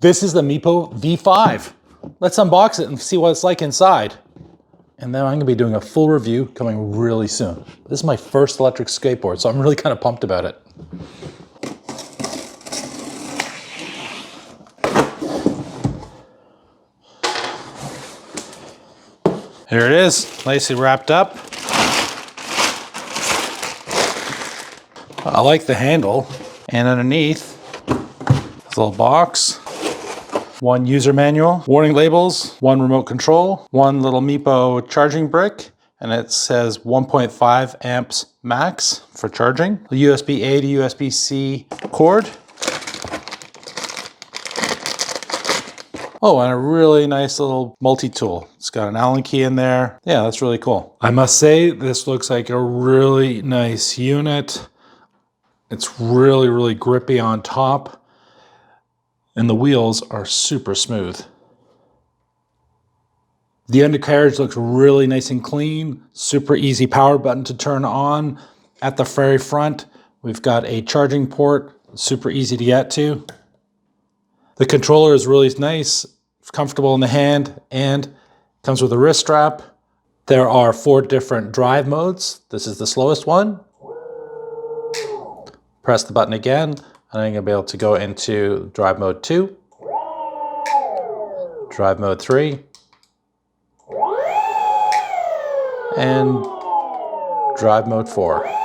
This is the Meepo V5. Let's unbox it and see what it's like inside. And then I'm gonna be doing a full review coming really soon. This is my first electric skateboard, so I'm really kind of pumped about it. Here it is, nicely wrapped up. I like the handle. And underneath, this little box. One user manual, warning labels, one remote control, one little Meepo charging brick, and it says 1.5 amps max for charging. The USB-A to USB-C cord. Oh, and a really nice little multi-tool. It's got an Allen key in there. Yeah, that's really cool. I must say, this looks like a really nice unit. It's really, really grippy on top. And the wheels are super smooth. The undercarriage looks really nice and clean. Super easy power button to turn on. At the very front, we've got a charging port, super easy to get to. The controller is really nice, comfortable in the hand, and comes with a wrist strap. There are 4 different drive modes. This is the slowest one. Press the button again, and I'm gonna be able to go into drive mode 2, drive mode 3, and drive mode 4.